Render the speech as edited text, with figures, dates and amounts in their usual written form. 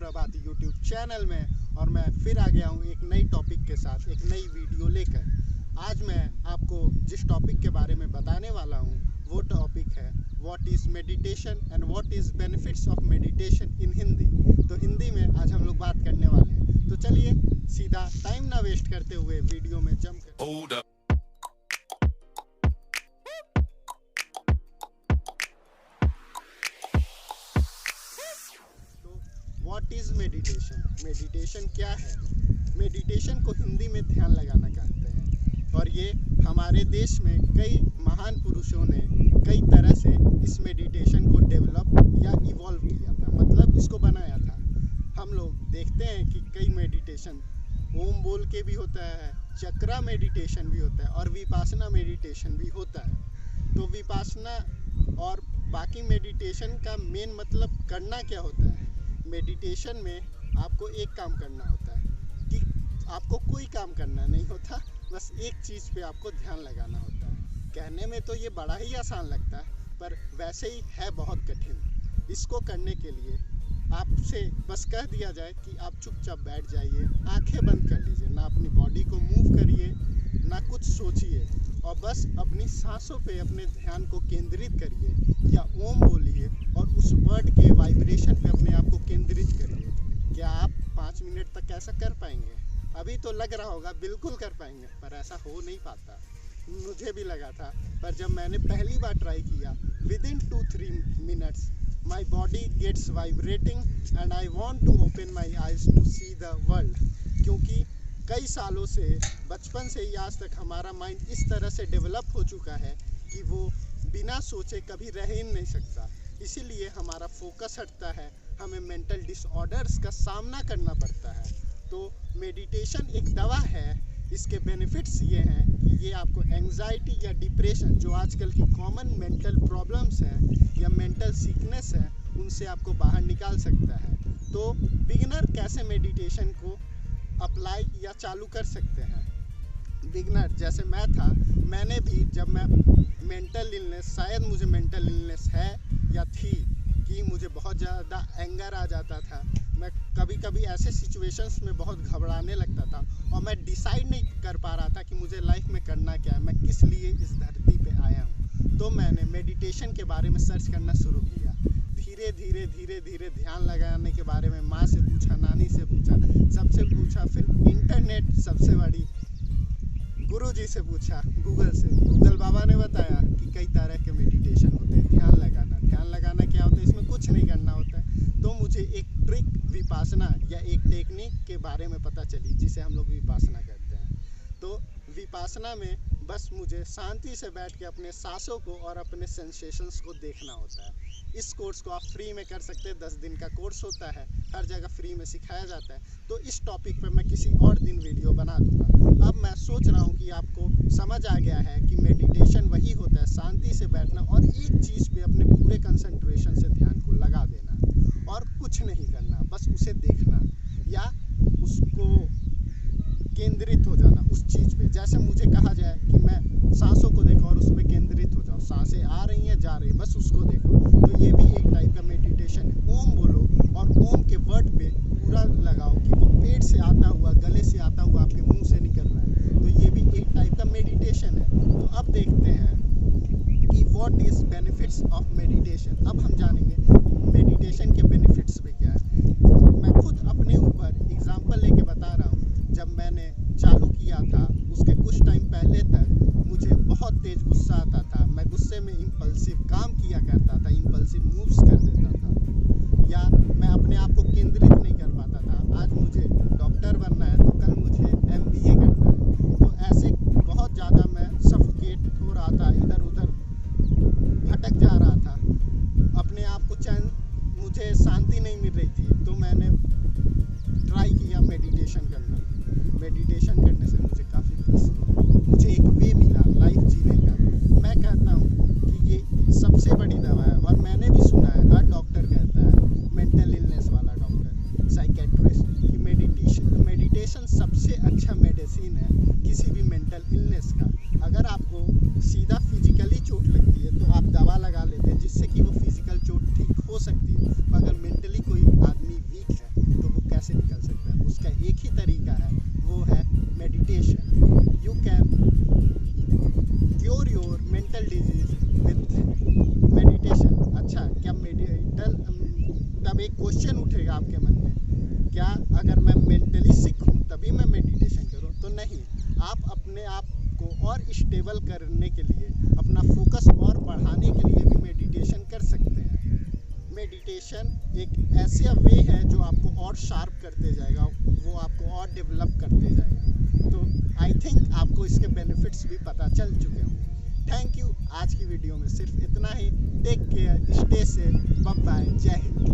प्रभात YouTube channel में। और मैं फिर आ गया हूँ एक नई टॉपिक के साथ, एक नई वीडियो लेकर। आज मैं आपको जिस टॉपिक के बारे में बताने वाला हूँ वो टॉपिक है what is meditation and what is benefits of meditation इन हिंदी। तो हिंदी में आज हम लोग बात करने वाले हैं। तो चलिए सीधा टाइम ना वेस्ट करते हुए वीडियो में जंप करते हैं। What is meditation? मेडिटेशन क्या है? मेडिटेशन को हिंदी में ध्यान लगाना कहते हैं। और ये हमारे देश में कई महान पुरुषों ने कई तरह से इस मेडिटेशन को डेवलप या इवॉल्व किया था, मतलब इसको बनाया था। हम लोग देखते हैं कि कई मेडिटेशन ओम बोल के भी होता है, चक्रा मेडिटेशन भी होता है और विपासना मेडिटेशन भी होता है। तो विपासना और बाकी मेडिटेशन का मेन मतलब करना क्या होता है? मेडिटेशन में आपको एक काम करना होता है कि आपको कोई काम करना नहीं होता, बस एक चीज़ पे आपको ध्यान लगाना होता है। कहने में तो ये बड़ा ही आसान लगता है, पर वैसे ही है बहुत कठिन। इसको करने के लिए आपसे बस कह दिया जाए कि आप चुपचाप बैठ जाइए, आंखें बंद कर लीजिए, ना अपनी बॉडी को मूव करिए, ना कुछ सोचिए, और बस अपनी सांसों पे अपने ध्यान को केंद्रित करिए या ओम बोलिए और उस वर्ड के वाइब्रेशन पे अपने आप को केंद्रित करिए। क्या आप 5 मिनट तक ऐसा कर पाएंगे? अभी तो लग रहा होगा बिल्कुल कर पाएंगे, पर ऐसा हो नहीं पाता। मुझे भी लगा था, पर जब मैंने पहली बार ट्राई किया, within 2-3 minutes my body gets vibrating and I want to open my eyes to see the world. क्योंकि कई सालों से, बचपन से ही आज तक हमारा माइंड इस तरह से डेवलप हो चुका है कि वो बिना सोचे कभी रह ही नहीं सकता। इसीलिए हमारा फोकस हटता है, हमें मेंटल डिसऑर्डर्स का सामना करना पड़ता है। तो मेडिटेशन एक दवा है। इसके बेनिफिट्स ये हैं कि ये आपको एंग्जाइटी या डिप्रेशन, जो आजकल की कॉमन मेंटल प्रॉब्लम्स हैं या मेंटल सिकनेस है, उनसे आपको बाहर निकाल सकता है। तो बिगिनर कैसे मेडिटेशन को अप्लाई या चालू कर सकते हैं? बिगनर जैसे मैं था, मैंने भी जब मैं मेंटल इलनेस, शायद मुझे मेंटल इलनेस है या थी कि मुझे बहुत ज़्यादा एंगर आ जाता था, मैं कभी कभी ऐसे सिचुएशंस में बहुत घबराने लगता था और मैं डिसाइड नहीं कर पा रहा था कि मुझे लाइफ में करना क्या है, मैं किस लिए इस धरती पे आया हूँ। तो मैंने मेडिटेशन के बारे में सर्च करना शुरू किया। धीरे धीरे ध्यान लगाने के बारे में माँ से पूछा, नानी से पूछा, सबसे पूछा, फिर इंटरनेट सबसे बड़ी, गुरुजी से पूछा, गूगल से। गूगल बाबा ने बताया कि कई तरह के मेडिटेशन होते हैं। ध्यान लगाना क्या होता है? इसमें कुछ नहीं करना होता है। तो मुझे एक ट्रिक विपासना या एक टेक्निक के बारे में पता चली, जिसे हम लोग विपासना कहते हैं। तो विपासना में बस मुझे शांति से बैठ के अपने सांसों को और अपने सेंसेशंस को देखना होता है। इस कोर्स को आप फ्री में कर सकते हैं, 10 दिन का कोर्स होता है, हर जगह फ्री में सिखाया जाता है। तो इस टॉपिक पर मैं किसी और दिन वीडियो बना दूंगा। अब मैं सोच रहा हूँ कि आपको समझ आ गया है कि मेडिटेशन वही होता है, शांति से बैठना और एक चीज़ पे अपने पूरे कंसंट्रेशन से ध्यान को लगा देना और कुछ नहीं करना, बस उसे देखना या उसको केंद्रित हो जाना उस चीज़ पे। जैसे मुझे कहा जाए कि मैं सांसों को देखो और उस पर केंद्रित हो जाओ, सांसें आ रही हैं, जा रही हैं, बस उसको देखो। तो ये भी एक टाइप का मेडिटेशन है। ओम बोलो और ओम के वर्ड पे पूरा लगाओ कि वो पेट से आता हुआ, गले से आता हुआ आपके मुंह से निकल रहा है। तो ये भी एक टाइप का मेडिटेशन है। तो अब देखते हैं कि what is benefits of meditation. अब हम जानेंगे मेडिटेशन के बेनिफिट्स भी क्या है। मैं खुद अपने ऊपर एग्जाम्पल लेके बता रहा हूँ। जब मैंने चालू किया था, उसके कुछ टाइम पहले तक मुझे बहुत तेज़ गुस्सा आता था। मैं गुस्से में इम्पल्सिव काम किया करता था, इम्पल्सिव मूव्स कर देता था, या मैं अपने आप को केंद्रित नहीं कर पाता था। आज मुझे डॉक्टर बनना है तो कल मुझे MBA करना है। तो ऐसे बहुत ज़्यादा मैं सफोकेट हो रहा था, इधर उधर भटक जा रहा था, अपने आप को चैन, मुझे शांति नहीं मिल रही थी। तो मैंने ट्राई किया मेडिटेशन करना। मेडिटेशन करने से मुझे काफ़ी पीस, मुझे एक वे मिला लाइफ जीने का। मैं कहता हूँ कि ये सबसे बड़ी दवा है। और मैंने भी सुना है, हर डॉक्टर कहता है, मेंटल इलनेस वाला डॉक्टर, साइकेट्रिस्ट, कि मेडिटेशन सबसे अच्छा मेडिसिन है किसी भी मेंटल इलनेस का। अगर आपको सीधा फिजिकली चोट लगती है तो आप दवा लगा लेते हैं जिससे कि वो फिजिकल चोट ठीक हो सकती है। अगर मेंटली कोई आदमी वीक है तो आपके मन में, क्या अगर मैं मेंटली सिक हूँ तभी मैं मेडिटेशन करूँ? तो नहीं, आप अपने आप को और स्टेबल करने के लिए, अपना फोकस और बढ़ाने के लिए भी मेडिटेशन कर सकते हैं। मेडिटेशन एक ऐसा वे है जो आपको और शार्प करते जाएगा, वो आपको और डेवलप करते जाएगा। तो आई थिंक आपको इसके बेनिफिट्स भी पता चल चुके होंगे। Thank you. आज की वीडियो में सिर्फ इतना ही। Take care, stay safe, bye bye, जय हिंद।